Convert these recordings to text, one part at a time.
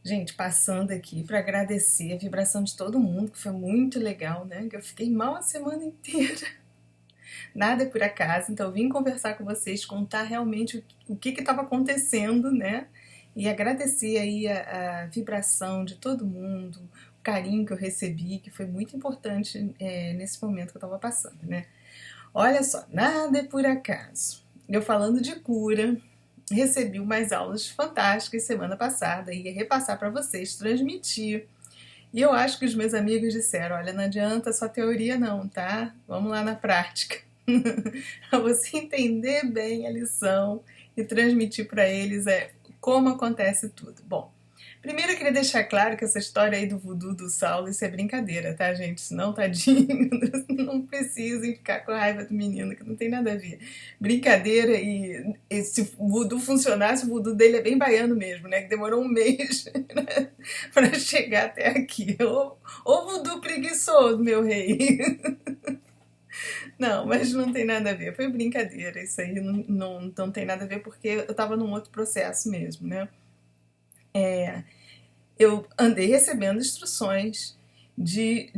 Gente, passando aqui para agradecer a vibração de todo mundo, que foi muito legal, né? Que eu fiquei mal a semana inteira. Nada é por acaso, então eu vim conversar com vocês, contar realmente o que estava acontecendo, né? E agradecer aí a vibração de todo mundo, o carinho que eu recebi, que foi muito importante nesse momento que eu estava passando, né? Olha só, nada é por acaso. Eu falando de cura, recebi umas aulas fantásticas semana passada, ia repassar para vocês, transmitir. E eu acho que os meus amigos disseram: olha, não adianta só teoria, não, tá? Vamos lá na prática. Para você entender bem a lição e transmitir para eles como acontece tudo. Bom, primeiro eu queria deixar claro que essa história aí do voodoo do Saulo, isso é brincadeira, tá, gente? Senão, tadinho, não precisem ficar com raiva do menino, que não tem nada a ver. Brincadeira, e se o voodoo funcionasse, o voodoo dele é bem baiano mesmo, né? Que demorou um mês para chegar até aqui. Ô voodoo preguiçoso, meu rei. Não, mas não tem nada a ver. Foi brincadeira, isso aí não tem nada a ver porque eu tava num outro processo mesmo, né? Eu andei recebendo instruções de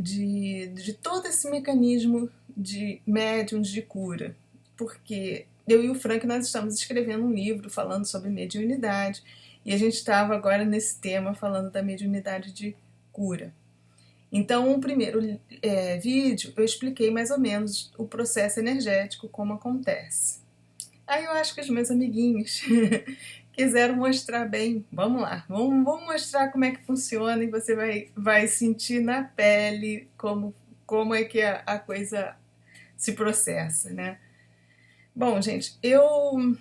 todo esse mecanismo de médiums de cura, porque eu e o Frank nós estamos escrevendo um livro falando sobre mediunidade e a gente estava agora nesse tema falando da mediunidade de cura. Então, o primeiro vídeo eu expliquei mais ou menos o processo energético, como acontece. Aí eu acho que os meus amiguinhos quiseram mostrar bem. Vamos lá, vamos mostrar como é que funciona e você vai sentir na pele como é que a coisa se processa, né? Bom, gente, eu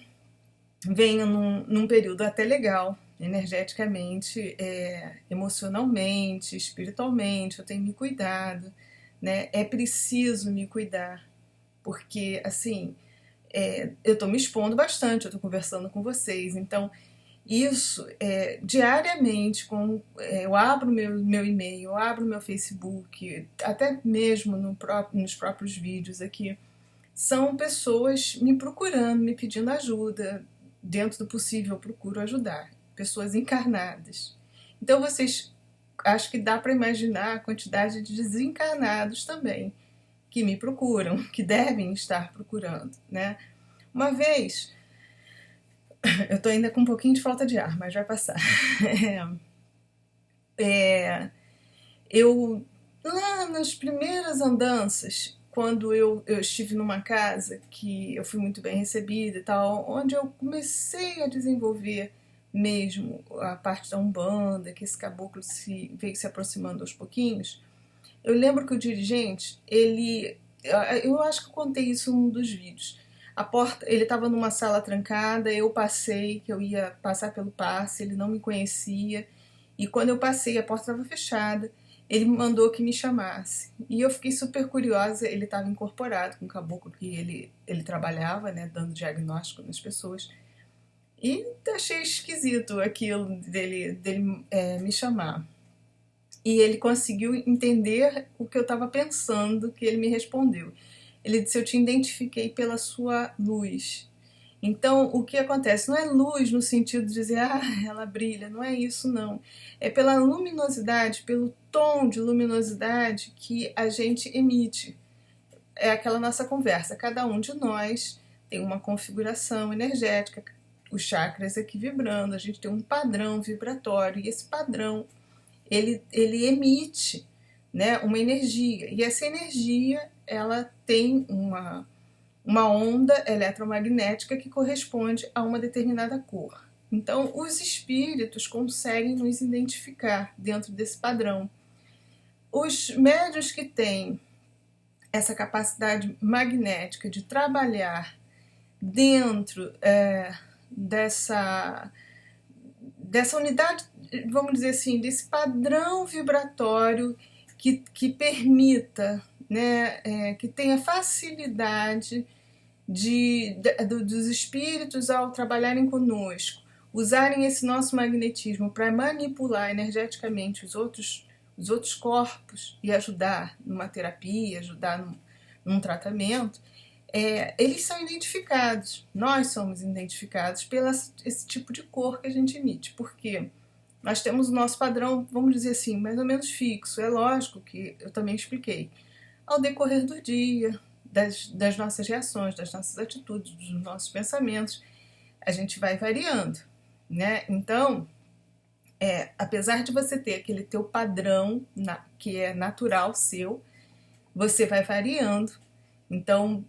venho num período até legal, energeticamente, emocionalmente, espiritualmente, eu tenho me cuidado, né? É preciso me cuidar, porque, assim, eu estou me expondo bastante, eu estou conversando com vocês, então isso diariamente, eu abro meu e-mail, eu abro meu Facebook, até mesmo nos próprios vídeos aqui, são pessoas me procurando, me pedindo ajuda. Dentro do possível, eu procuro ajudar. Pessoas encarnadas. Então, vocês acho que dá para imaginar a quantidade de desencarnados também que me procuram, que devem estar procurando, né? Uma vez, eu estou ainda com um pouquinho de falta de ar, mas vai passar. Eu, lá nas primeiras andanças, quando eu estive numa casa que eu fui muito bem recebida e tal, onde eu comecei a desenvolver mesmo a parte da Umbanda, que esse caboclo veio se aproximando aos pouquinhos, eu lembro que o dirigente, eu acho que eu contei isso num dos vídeos. A porta, ele estava numa sala trancada, eu passei, que eu ia passar pelo passe, ele não me conhecia, e quando eu passei, a porta estava fechada, ele mandou que me chamasse. E eu fiquei super curiosa, ele estava incorporado com o caboclo que ele trabalhava, né, dando diagnóstico nas pessoas. E achei esquisito aquilo dele me chamar. E ele conseguiu entender o que eu estava pensando, que ele me respondeu. Ele disse: eu te identifiquei pela sua luz. Então, o que acontece? Não é luz no sentido de dizer, ela brilha, não é isso, não. É pela luminosidade, pelo tom de luminosidade que a gente emite. É aquela nossa conversa. Cada um de nós tem uma configuração energética, os chakras aqui vibrando, a gente tem um padrão vibratório, e esse padrão ele emite, né, uma energia, e essa energia ela tem uma onda eletromagnética que corresponde a uma determinada cor. Então, os espíritos conseguem nos identificar dentro desse padrão. Os médiuns que têm essa capacidade magnética de trabalhar dentro dessa unidade, vamos dizer assim, desse padrão vibratório que permita, né, que tenha facilidade dos espíritos ao trabalharem conosco, usarem esse nosso magnetismo para manipular energeticamente os outros corpos e ajudar numa terapia, ajudar num tratamento, eles são identificados, nós somos identificados pelo esse tipo de cor que a gente emite. Por quê? nós temos o nosso padrão, vamos dizer assim, mais ou menos fixo. É lógico que eu também expliquei. Ao decorrer do dia, das nossas reações, das nossas atitudes, dos nossos pensamentos, a gente vai variando, né? Então, apesar de você ter aquele teu padrão que é natural seu, você vai variando. Então,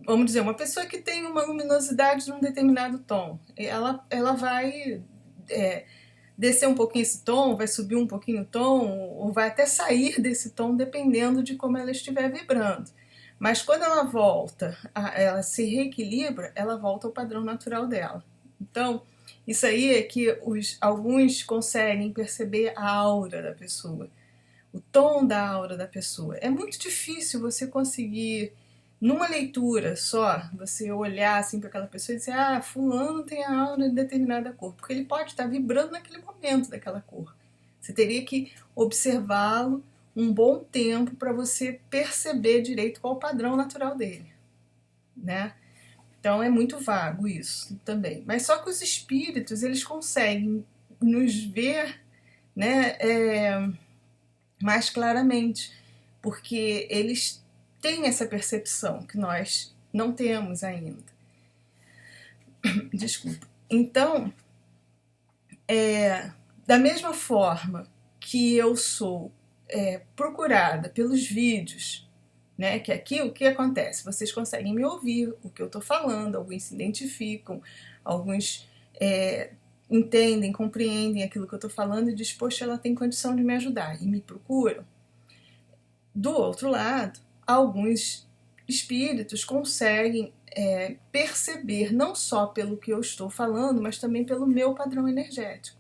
vamos dizer, uma pessoa que tem uma luminosidade num determinado tom, ela vai descer um pouquinho esse tom, vai subir um pouquinho o tom, ou vai até sair desse tom, dependendo de como ela estiver vibrando. Mas quando ela volta, ela se reequilibra, ela volta ao padrão natural dela. Então, isso aí é que alguns conseguem perceber a aura da pessoa, o tom da aura da pessoa. É muito difícil você conseguir, numa leitura só, você olhar assim para aquela pessoa e dizer: ah, fulano tem a aura de determinada cor, porque ele pode estar vibrando naquele momento daquela cor. Você teria que observá-lo um bom tempo para você perceber direito qual o padrão natural dele, né? Então é muito vago isso também. Mas só que os espíritos, eles conseguem nos ver, né, mais claramente, porque eles têm essa percepção que nós não temos ainda. Desculpa. Então, da mesma forma que eu sou procurada pelos vídeos, né, que aqui o que acontece? Vocês conseguem me ouvir o que eu estou falando, alguns se identificam, alguns entendem, compreendem aquilo que eu estou falando e diz: poxa, ela tem condição de me ajudar, e me procuram. Do outro lado, alguns espíritos conseguem perceber não só pelo que eu estou falando, mas também pelo meu padrão energético.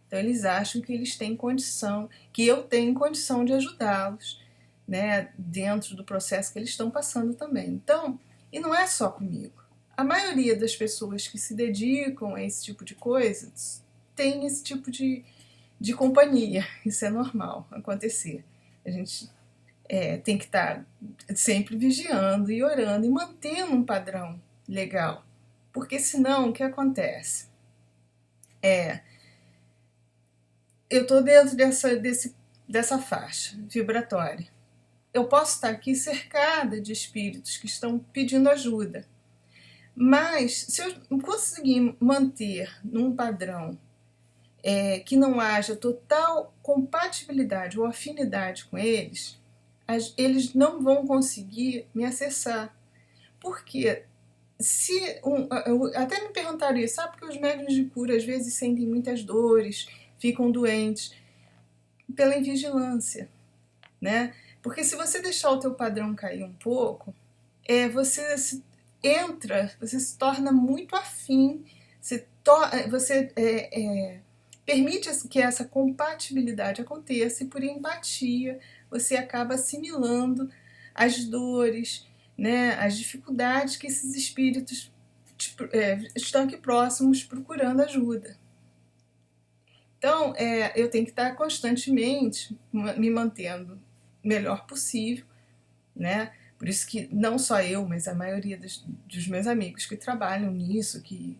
Então eles acham que eles têm condição, que eu tenho condição de ajudá-los, né, dentro do processo que eles estão passando também. Então, e não é só comigo. A maioria das pessoas que se dedicam a esse tipo de coisas tem esse tipo de companhia. Isso é normal acontecer. A gente tem que estar sempre vigiando e orando e mantendo um padrão legal. Porque senão, o que acontece? Eu estou dentro dessa faixa vibratória. Eu posso estar aqui cercada de espíritos que estão pedindo ajuda. Mas, se eu conseguir manter num padrão que não haja total compatibilidade ou afinidade com eles, eles não vão conseguir me acessar. Porque até me perguntaram isso, sabe? Porque os médiuns de cura às vezes sentem muitas dores, ficam doentes pela invigilância, né? Porque se você deixar o teu padrão cair um pouco, você se torna muito afim, você permite que essa compatibilidade aconteça e por empatia você acaba assimilando as dores, né, as dificuldades que esses espíritos estão aqui próximos procurando ajuda. Então, eu tenho que estar constantemente me mantendo melhor possível, né? Por isso que não só eu, mas a maioria dos meus amigos que trabalham nisso, que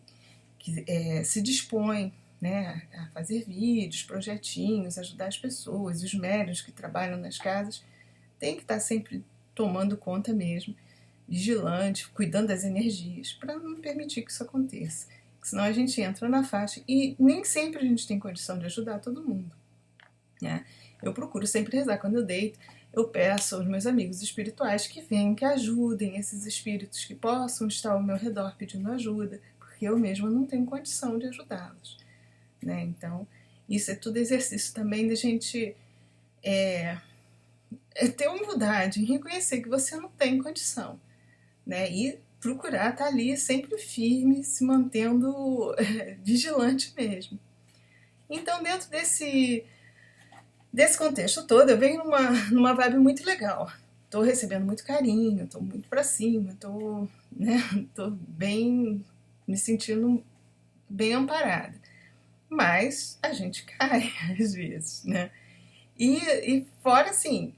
se dispõem, né, a fazer vídeos, projetinhos, ajudar as pessoas, os médiuns que trabalham nas casas, tem que estar sempre tomando conta mesmo, vigilante, cuidando das energias, para não permitir que isso aconteça. Senão a gente entra na faixa e nem sempre a gente tem condição de ajudar todo mundo, né? Eu procuro sempre rezar quando eu deito. Eu peço aos meus amigos espirituais que venham, que ajudem esses espíritos que possam estar ao meu redor pedindo ajuda, porque eu mesma não tenho condição de ajudá-los, né? Então, isso é tudo exercício também da gente ter humildade em reconhecer que você não tem condição, né? E procurar estar ali sempre firme, se mantendo vigilante mesmo. Então, dentro desse contexto todo, eu venho numa vibe muito legal. Tô recebendo muito carinho, tô muito pra cima, tô bem, me sentindo bem amparada. Mas a gente cai às vezes, né? E fora assim,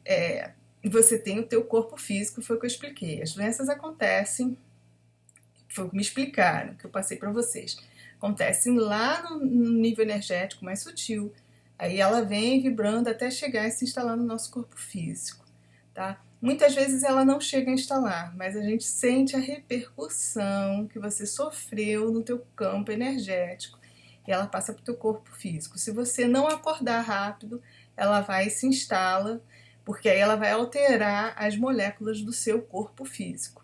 você tem o teu corpo físico, foi o que eu expliquei. As doenças acontecem, foi o que me explicaram, que eu passei para vocês. Acontecem lá no nível energético mais sutil, Aí ela vem vibrando até chegar e se instalar no nosso corpo físico, tá? Muitas vezes ela não chega a instalar, mas a gente sente a repercussão que você sofreu no teu campo energético e ela passa para o teu corpo físico. Se você não acordar rápido, ela vai e se instala, porque aí ela vai alterar as moléculas do seu corpo físico.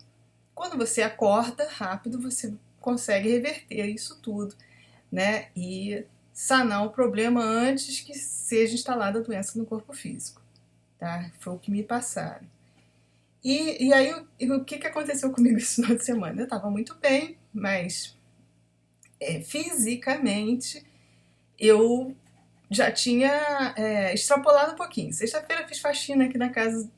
Quando você acorda rápido, você consegue reverter isso tudo, né? E sanar o problema antes que seja instalada a doença no corpo físico, tá? Foi o que me passaram. E aí, o que aconteceu comigo esse final de semana? Eu estava muito bem, mas fisicamente eu já tinha extrapolado um pouquinho. Sexta-feira fiz faxina aqui na casa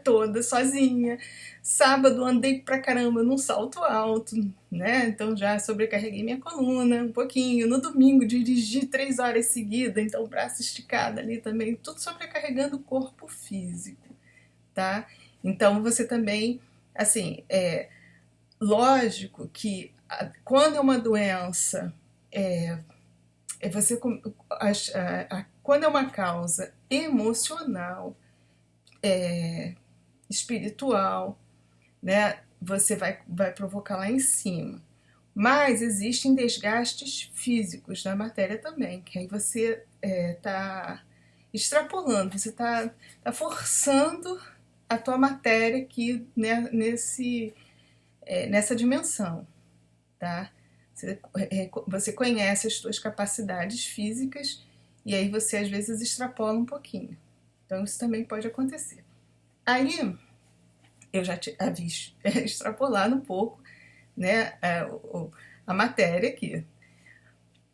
toda, sozinha. Sábado andei pra caramba num salto alto, né? Então já sobrecarreguei minha coluna um pouquinho. No domingo dirigi 3 horas seguidas, então braço esticado ali também, tudo sobrecarregando o corpo físico, tá? Então você também, assim, lógico que quando é uma doença, você quando é uma causa emocional, espiritual, né? Você vai provocar lá em cima. Mas existem desgastes físicos na matéria também, que aí você está extrapolando, você está forçando a tua matéria aqui, né, nessa dimensão, tá? Você conhece as tuas capacidades físicas e aí você às vezes extrapola um pouquinho. Então isso também pode acontecer. Aí eu já havia extrapolado um pouco, né, a matéria aqui.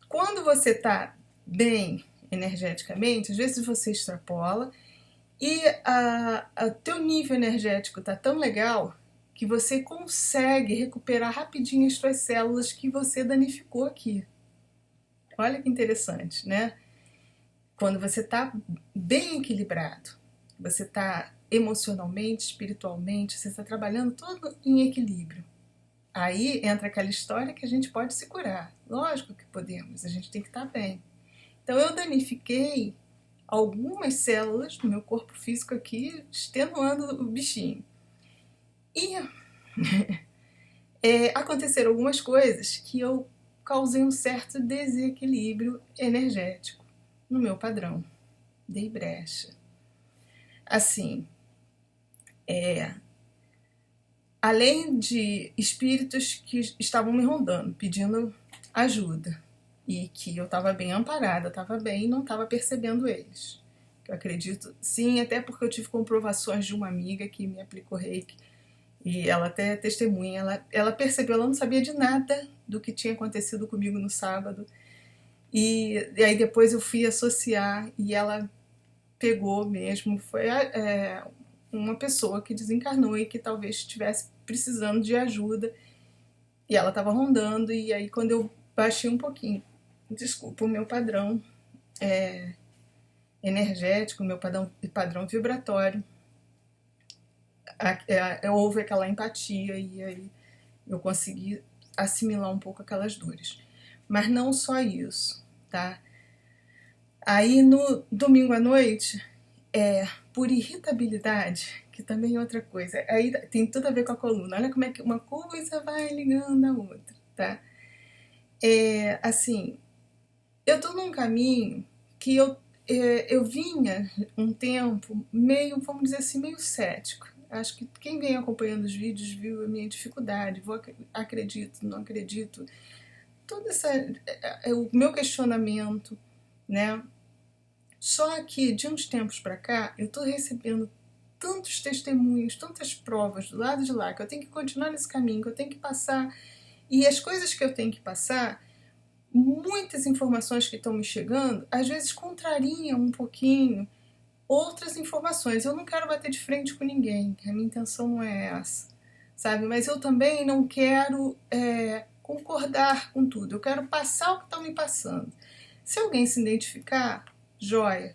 Quando você está bem energeticamente, às vezes você extrapola e teu nível energético está tão legal que você consegue recuperar rapidinho as suas células que você danificou aqui. Olha que interessante, né? Quando você está bem equilibrado, você está emocionalmente, espiritualmente, você está trabalhando tudo em equilíbrio. Aí entra aquela história que a gente pode se curar. Lógico que podemos, a gente tem que estar bem. Então eu danifiquei algumas células do meu corpo físico aqui, extenuando o bichinho. E aconteceram algumas coisas que eu causei um certo desequilíbrio energético no meu padrão. Dei brecha. Assim, além de espíritos que estavam me rondando, pedindo ajuda, e que eu estava bem amparada, estava bem e não estava percebendo eles. Eu acredito, sim, até porque eu tive comprovações de uma amiga que me aplicou reiki, e ela até testemunha, ela percebeu, ela não sabia de nada do que tinha acontecido comigo no sábado, e aí depois eu fui associar, e ela pegou mesmo, foi uma pessoa que desencarnou e que talvez estivesse precisando de ajuda, e ela estava rondando, e aí quando eu baixei um pouquinho, desculpa, o meu padrão energético, o meu padrão vibratório, houve aquela empatia e aí eu consegui assimilar um pouco aquelas dores. Mas não só isso, tá? Aí no domingo à noite, por irritabilidade, que também é outra coisa, aí tem tudo a ver com a coluna. Olha como é que uma coisa vai ligando a outra, tá? Assim, eu tô num caminho que eu vinha um tempo meio, vamos dizer assim, meio cético. Acho que quem vem acompanhando os vídeos viu a minha dificuldade, acredito, não acredito, todo o meu questionamento, né? Só que de uns tempos para cá eu tô recebendo tantos testemunhos, tantas provas do lado de lá, que eu tenho que continuar nesse caminho, que eu tenho que passar, e as coisas que eu tenho que passar, muitas informações que estão me chegando, às vezes contrariam um pouquinho outras informações. Eu não quero bater de frente com ninguém, a minha intenção não é essa, sabe? Mas eu também não quero concordar com tudo, eu quero passar o que estão me passando. Se alguém se identificar, joia.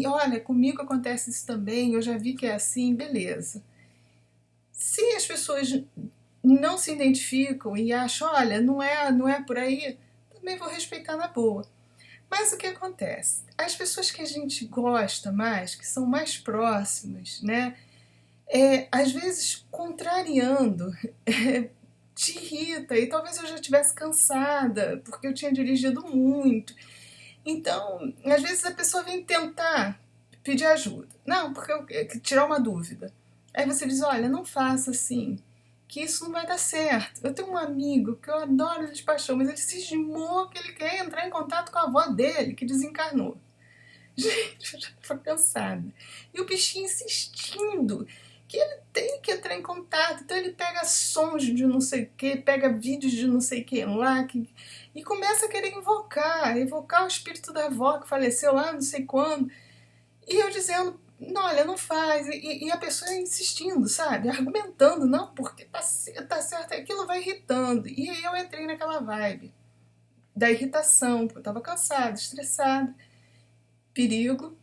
Olha, comigo acontece isso também, eu já vi que é assim, beleza. Se as pessoas não se identificam e acham, olha, não é por aí, também vou respeitar na boa. Mas o que acontece? As pessoas que a gente gosta mais, que são mais próximas, né? Às vezes, contrariando, te irrita. E talvez eu já estivesse cansada, porque eu tinha dirigido muito. Então, às vezes a pessoa vem tentar pedir ajuda. Não, porque eu tirar uma dúvida. Aí você diz, olha, não faça assim, que isso não vai dar certo. Eu tenho um amigo que eu adoro ele de paixão, mas ele cismou que ele quer entrar em contato com a avó dele, que desencarnou. Gente, eu já estava cansada. E o bichinho insistindo que ele tem que entrar em contato. Então ele pega sons de não sei o que, pega vídeos de não sei quem lá, e começa a querer evocar o espírito da avó que faleceu lá não sei quando. E eu dizendo, não, olha, não faz. E a pessoa insistindo, sabe? Argumentando, não, porque tá certo. Aquilo vai irritando. E aí eu entrei naquela vibe da irritação, porque eu estava cansada, estressada. Perigo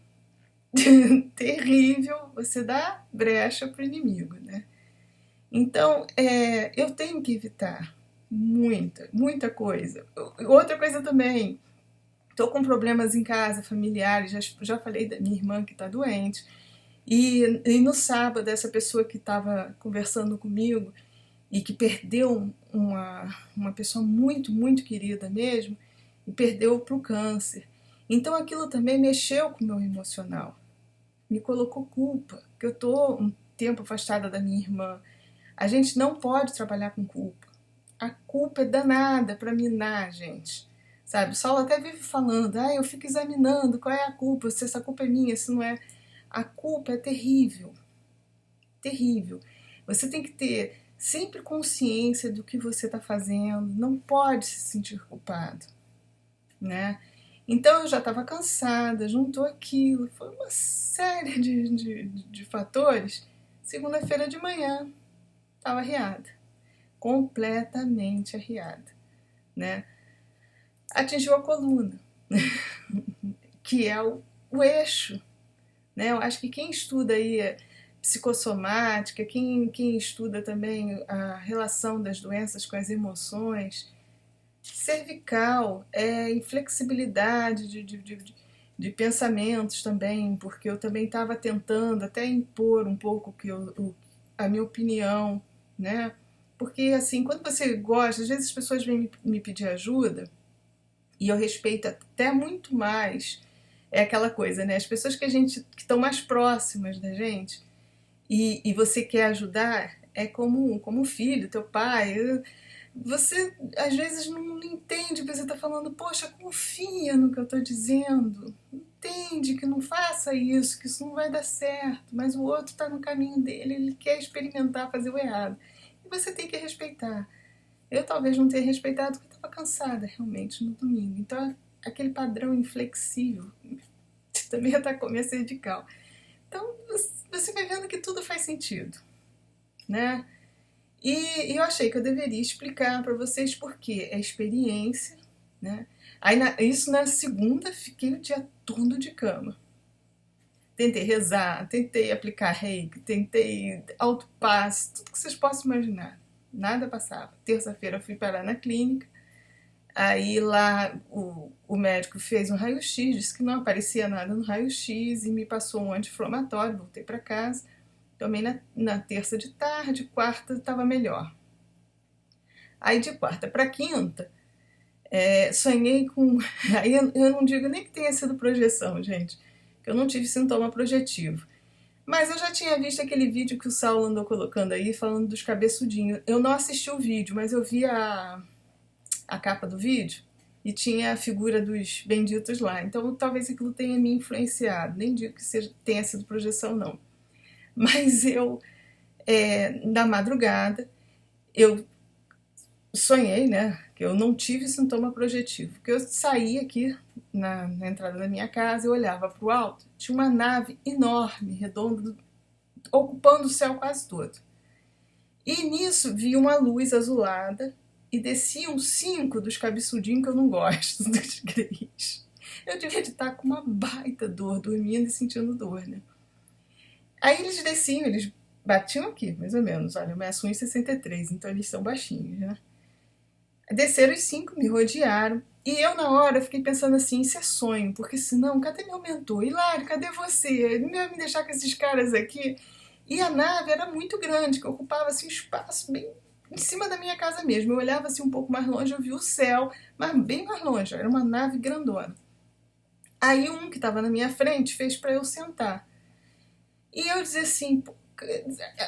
terrível, você dá brecha para o inimigo, né? Então, eu tenho que evitar muita coisa. Outra coisa também, estou com problemas em casa, familiares, já falei da minha irmã que está doente, e no sábado, essa pessoa que estava conversando comigo e que perdeu uma pessoa muito querida mesmo, e perdeu para o câncer. Então aquilo também mexeu com o meu emocional, me colocou culpa, que eu estou um tempo afastada da minha irmã. A gente não pode trabalhar com culpa. A culpa é danada para minar, gente. Sabe, o Saulo até vive falando, eu fico examinando qual é a culpa, se essa culpa é minha, se não é. A culpa é terrível, terrível. Você tem que ter sempre consciência do que você está fazendo, não pode se sentir culpado, né? Então eu já estava cansada, juntou aquilo, foi uma série de fatores. Segunda-feira de manhã, estava arriada, completamente arriada, né? Atingiu a coluna, que é o eixo, né? Eu acho que quem estuda aí psicossomática, quem estuda também a relação das doenças com as emoções, cervical, inflexibilidade de pensamentos também, porque eu também estava tentando até impor um pouco a minha opinião, né? Porque, assim, quando você gosta, às vezes as pessoas vêm me pedir ajuda, e eu respeito até muito mais, aquela coisa, né? As pessoas que estão mais próximas da gente, e você quer ajudar, é como um filho, teu pai. Você às vezes não entende, você está falando, poxa, confia no que eu estou dizendo, entende que não faça isso, que isso não vai dar certo, mas o outro está no caminho dele, ele quer experimentar fazer o errado, e você tem que respeitar. Eu talvez não tenha respeitado porque eu estava cansada realmente no domingo, então aquele padrão inflexível também atacou minha cervical. Então você vai vendo que tudo faz sentido, né? E eu achei que eu deveria explicar para vocês porque é experiência, né? Aí isso na segunda, fiquei o dia todo de cama. Tentei rezar, tentei aplicar reiki, tentei autopasse, tudo que vocês possam imaginar. Nada passava. Terça-feira eu fui parar na clínica, aí lá o médico fez um raio-x, disse que não aparecia nada no raio-x e me passou um anti-inflamatório, voltei para casa. Tomei na terça de tarde, quarta estava melhor. Aí de quarta para quinta, sonhei com... Aí eu não digo nem que tenha sido projeção, gente, que eu não tive sintoma projetivo. Mas eu já tinha visto aquele vídeo que o Saulo andou colocando aí, falando dos cabeçudinhos. Eu não assisti o vídeo, mas eu vi a capa do vídeo e tinha a figura dos benditos lá. Então talvez aquilo tenha me influenciado. Nem digo que tenha sido projeção, não. Mas eu, na madrugada, eu sonhei, né, que eu não tive sintoma projetivo. Que eu saí aqui na entrada da minha casa, eu olhava para o alto, tinha uma nave enorme, redonda, ocupando o céu quase todo. E nisso vi uma luz azulada e desciam 5 dos cabeçudinhos que eu não gosto, dos Greys. Eu devia estar com uma baita dor, dormindo e sentindo dor, né? Aí eles desciam, eles batiam aqui, mais ou menos. Olha, eu meço 1,63, então eles são baixinhos, né? Desceram os 5, me rodearam E eu, na hora, fiquei pensando assim, isso é sonho, porque senão, cadê meu mentor? Hilário, cadê você? Ele não ia me deixar com esses caras aqui? E a nave era muito grande, que ocupava assim, um espaço bem em cima da minha casa mesmo. Eu olhava assim um pouco mais longe, eu via o céu, mas bem mais longe, era uma nave grandona. Aí um que estava na minha frente fez para eu sentar. E eu dizia assim,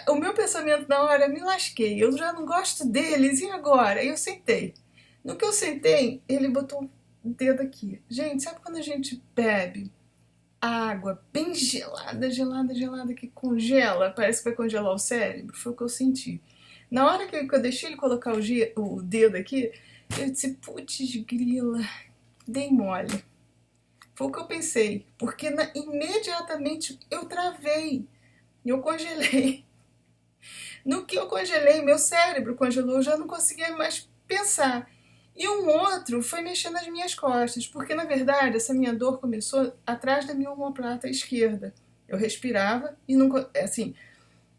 o meu pensamento na hora, me lasquei, eu já não gosto deles, e agora? Aí eu sentei. No que eu sentei, ele botou o dedo aqui. Gente, sabe quando a gente bebe água bem gelada, gelada, gelada, que congela, parece que vai congelar o cérebro? Foi o que eu senti. Na hora que eu deixei ele colocar o dedo aqui, eu disse, putz grila, dei mole. Foi o que eu pensei, porque imediatamente eu travei, eu congelei. No que eu congelei, meu cérebro congelou, eu já não conseguia mais pensar. E um outro foi mexer nas minhas costas, porque na verdade essa minha dor começou atrás da minha omoplata esquerda. Eu respirava e não, assim,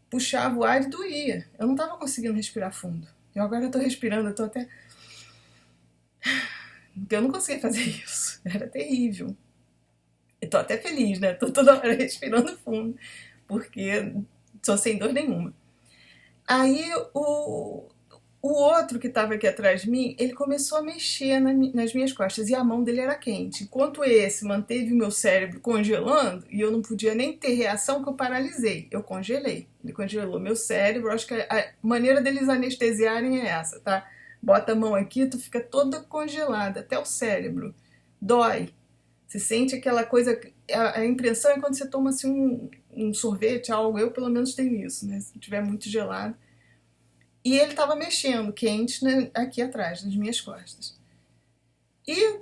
puxava o ar e doía. Eu não estava conseguindo respirar fundo. Eu agora estou respirando, eu estou até... Porque eu não conseguia fazer isso. Era terrível. Eu tô até feliz, né? Tô toda hora respirando fundo, porque tô sem dor nenhuma. Aí o outro que estava aqui atrás de mim, ele começou a mexer nas minhas costas e a mão dele era quente. Enquanto esse manteve o meu cérebro congelando e eu não podia nem ter reação, que eu paralisei. Eu congelei. Ele congelou meu cérebro. Acho que a maneira deles anestesiarem é essa, tá? Bota a mão aqui, tu fica toda congelada, até o cérebro. Dói. Você sente aquela coisa... A impressão é quando você toma assim, um sorvete, algo. Eu, pelo menos, tenho isso, né? Se tiver muito gelado. E ele estava mexendo, quente, né, aqui atrás, nas minhas costas. E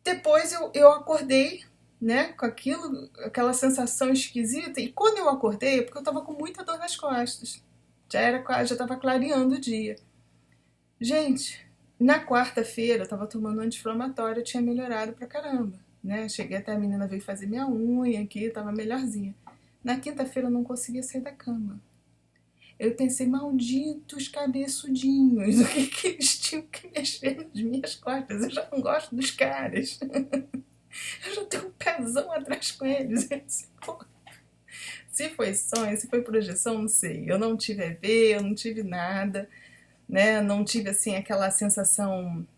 depois eu acordei, né, com aquela sensação esquisita. E quando eu acordei, é porque eu estava com muita dor nas costas. Já estava clareando o dia. Gente, na quarta-feira eu estava tomando anti-inflamatório, eu tinha melhorado pra caramba. Né? Cheguei até a menina veio fazer minha unha aqui, estava melhorzinha. Na quinta-feira eu não conseguia sair da cama. Eu pensei, malditos cabeçudinhos, o que eles tinham que mexer nas minhas costas? Eu já não gosto dos caras. Eu já tenho um pezão atrás com eles. Eu disse, pô, se foi sonho, se foi projeção, não sei. Eu não tive EV, eu não tive nada, né? Não tive, assim, aquela sensação...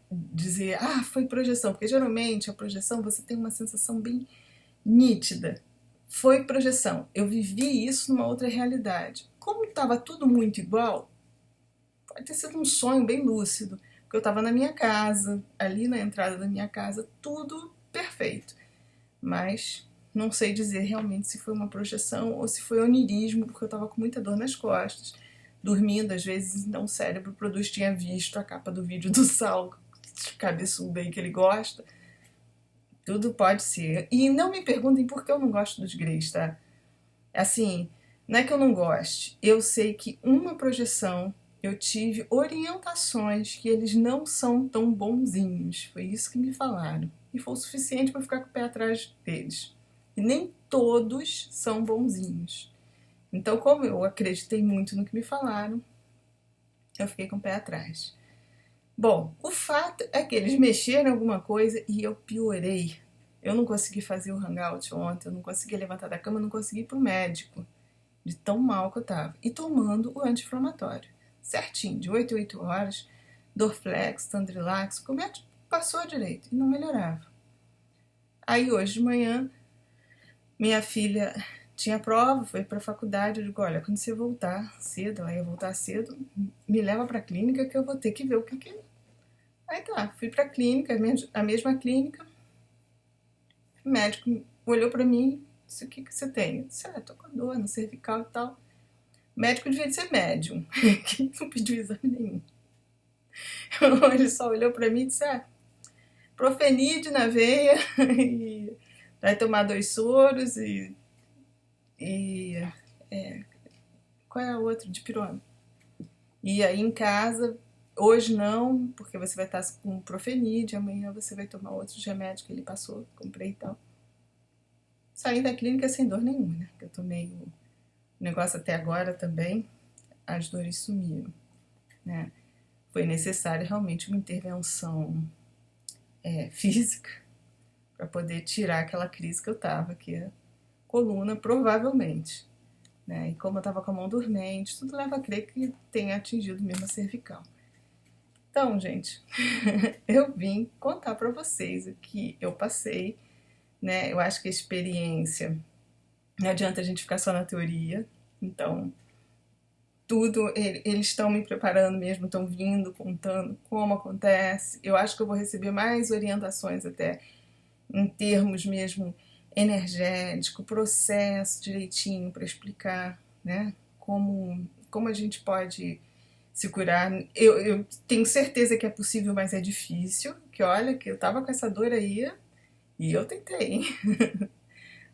dizer, foi projeção, porque geralmente a projeção você tem uma sensação bem nítida. Foi projeção, eu vivi isso numa outra realidade. Como estava tudo muito igual, pode ter sido um sonho bem lúcido, porque eu estava na minha casa, ali na entrada da minha casa, tudo perfeito. Mas não sei dizer realmente se foi uma projeção ou se foi onirismo, porque eu estava com muita dor nas costas, dormindo às vezes, então o cérebro produz, tinha visto a capa do vídeo do Sal, cabeçudo aí que ele gosta. Tudo pode ser. E não me perguntem por que eu não gosto dos Greys, tá? Assim, não é que eu não goste. Eu sei que uma projeção, eu tive orientações que eles não são tão bonzinhos. Foi isso que me falaram. E foi o suficiente para ficar com o pé atrás deles. E nem todos são bonzinhos. Então, como eu acreditei muito no que me falaram, eu fiquei com o pé atrás. Bom, o fato é que eles mexeram em alguma coisa e eu piorei. Eu não consegui fazer o hangout ontem, eu não consegui levantar da cama, eu não consegui ir pro médico, de tão mal que eu tava. E tomando o anti-inflamatório, certinho, de 8 a 8 horas, Dorflex, Tandrilax, o médico passou direito e não melhorava. Aí hoje de manhã, minha filha tinha prova, foi pra faculdade, eu digo, olha, quando você voltar cedo, ela ia voltar cedo, me leva pra clínica que eu vou ter que ver o que é. Aí tá, fui pra clínica, a mesma clínica. O médico olhou pra mim e disse, o que você tem? Eu disse, tô com dor no cervical e tal. O médico devia ser médium, que não pediu exame nenhum. Ele só olhou pra mim e disse, Profenide na veia, e vai tomar 2 soros qual é a outra? Dipirona. E aí em casa, hoje não, porque você vai estar com Profenide, amanhã você vai tomar outros remédios que ele passou, comprei e tal. Saí da clínica sem dor nenhuma, né? Eu tomei o negócio até agora também, as dores sumiram, né? foi necessária realmente uma intervenção física para poder tirar aquela crise que eu estava, que é coluna, provavelmente. Né? E como eu estava com a mão dormente, tudo leva a crer que tenha atingido mesmo a cervical. Então, gente, eu vim contar para vocês o que eu passei, né? Eu acho que a experiência, não adianta a gente ficar só na teoria, então tudo, eles estão me preparando mesmo, estão vindo, contando como acontece. Eu acho que eu vou receber mais orientações até em termos mesmo energético, processo direitinho para explicar, né? Como a gente pode se curar. Eu tenho certeza que é possível, mas é difícil. Que olha, que eu tava com essa dor aí e eu tentei.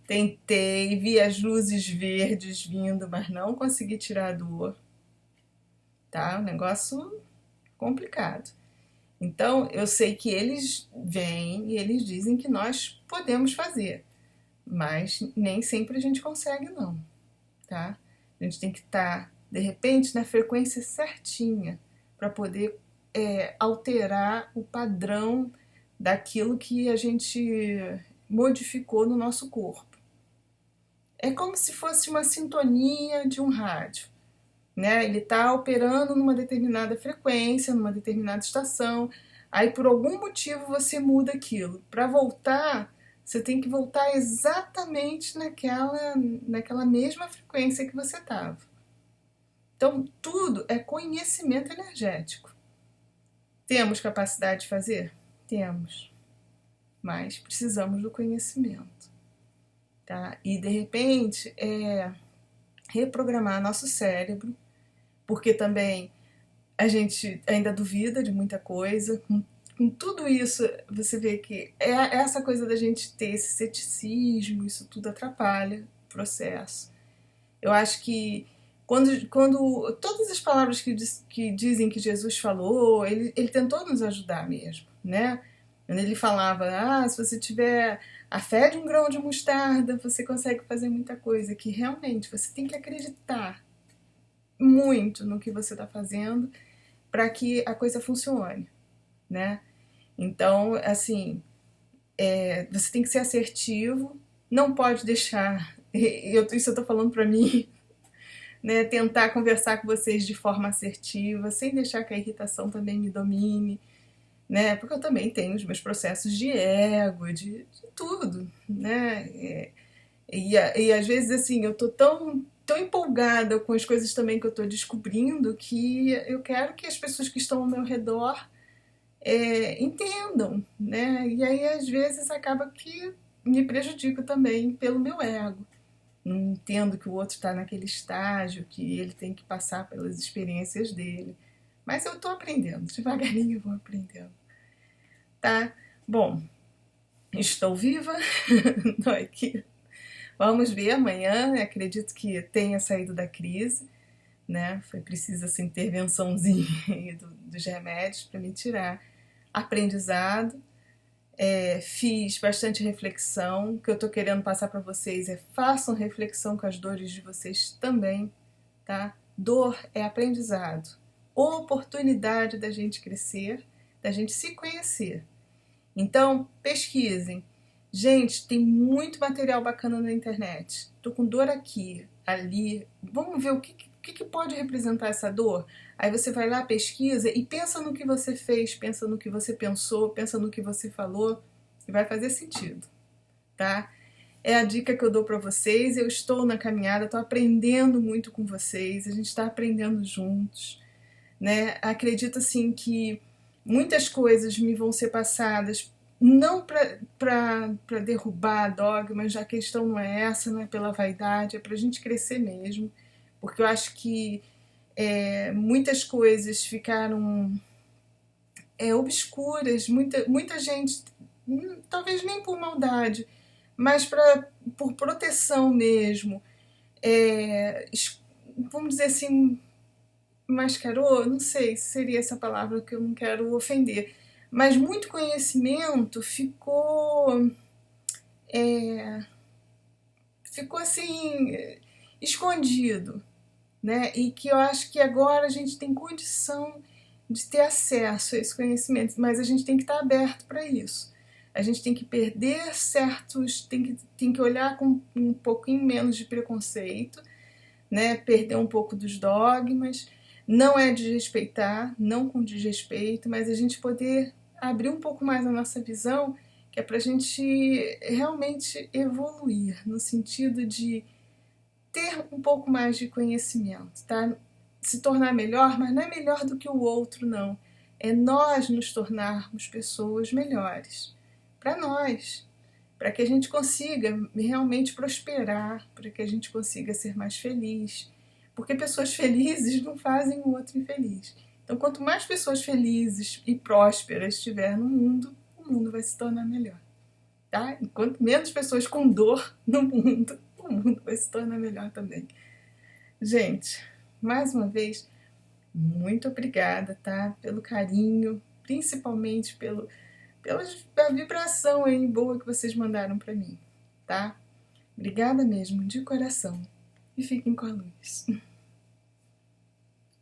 Tentei, vi as luzes verdes vindo, mas não consegui tirar a dor. Tá? Um negócio complicado. Então, eu sei que eles vêm e eles dizem que nós podemos fazer, mas nem sempre a gente consegue, não, tá? A gente tem que estar, de repente, na frequência certinha para poder alterar o padrão daquilo que a gente modificou no nosso corpo. É como se fosse uma sintonia de um rádio. Né? Ele está operando numa determinada frequência, numa determinada estação, aí por algum motivo você muda aquilo. Para voltar, você tem que voltar exatamente naquela mesma frequência que você estava. Então, tudo é conhecimento energético. Temos capacidade de fazer? Temos. Mas precisamos do conhecimento. Tá? E, de repente, reprogramar nosso cérebro, porque também a gente ainda duvida de muita coisa. Com tudo isso, você vê que essa coisa da gente ter esse ceticismo, isso tudo atrapalha o processo. Eu acho que quando todas as palavras que dizem que Jesus falou, ele tentou nos ajudar mesmo, né? Quando ele falava, se você tiver a fé de um grão de mostarda, você consegue fazer muita coisa, que realmente você tem que acreditar muito no que você está fazendo para que a coisa funcione, né? Então, assim, você tem que ser assertivo, não pode deixar, isso eu tô falando para mim, né? Tentar conversar com vocês de forma assertiva, sem deixar que a irritação também me domine, né? Porque eu também tenho os meus processos de ego, de tudo, né? E às vezes, assim, eu tô tão empolgada com as coisas também que eu tô descobrindo que eu quero que as pessoas que estão ao meu redor entendam, né? E aí, às vezes, acaba que me prejudica também pelo meu ego. Não entendo que o outro está naquele estágio, que ele tem que passar pelas experiências dele. Mas eu tô aprendendo, devagarinho eu vou aprendendo. Tá? Bom, estou viva, tô aqui. Vamos ver amanhã, acredito que tenha saído da crise, né? Foi preciso essa intervençãozinha aí dos remédios para me tirar. Aprendizado, fiz bastante reflexão. O que eu tô querendo passar para vocês façam reflexão com as dores de vocês também, tá? Dor é aprendizado, oportunidade da gente crescer, da gente se conhecer. Então, pesquisem. Gente, tem muito material bacana na internet. Tô com dor aqui, ali. Vamos ver o que pode representar essa dor? Aí você vai lá, pesquisa e pensa no que você fez, pensa no que você pensou, pensa no que você falou e vai fazer sentido, tá? É a dica que eu dou para vocês. Eu estou na caminhada, estou aprendendo muito com vocês, a gente está aprendendo juntos, né? Acredito assim que muitas coisas me vão ser passadas não para derrubar dogmas, já a questão não é essa, não é pela vaidade, é para a gente crescer mesmo, porque eu acho que muitas coisas ficaram obscuras, muita gente, talvez nem por maldade, mas por proteção mesmo, vamos dizer assim, mascarou, não sei se seria essa palavra que eu não quero ofender, mas muito conhecimento ficou assim escondido, né? E que eu acho que agora a gente tem condição de ter acesso a esse conhecimento, mas a gente tem que estar aberto para isso. A gente tem que perder certos, tem que olhar com um pouquinho menos de preconceito, né? Perder um pouco dos dogmas. Não é desrespeitar, não com desrespeito, mas a gente poder abrir um pouco mais a nossa visão, que é para a gente realmente evoluir, no sentido de ter um pouco mais de conhecimento, tá? Se tornar melhor, mas não é melhor do que o outro, não. É nós nos tornarmos pessoas melhores. Para nós. Para que a gente consiga realmente prosperar, para que a gente consiga ser mais feliz. Porque pessoas felizes não fazem o outro infeliz. Então, quanto mais pessoas felizes e prósperas tiver no mundo, o mundo vai se tornar melhor. Tá? E quanto menos pessoas com dor no mundo, o mundo vai se tornar melhor também. Gente, mais uma vez, muito obrigada, tá? Pelo carinho, principalmente pela vibração aí boa que vocês mandaram para mim, tá? Obrigada mesmo, de coração. E fiquem com a luz.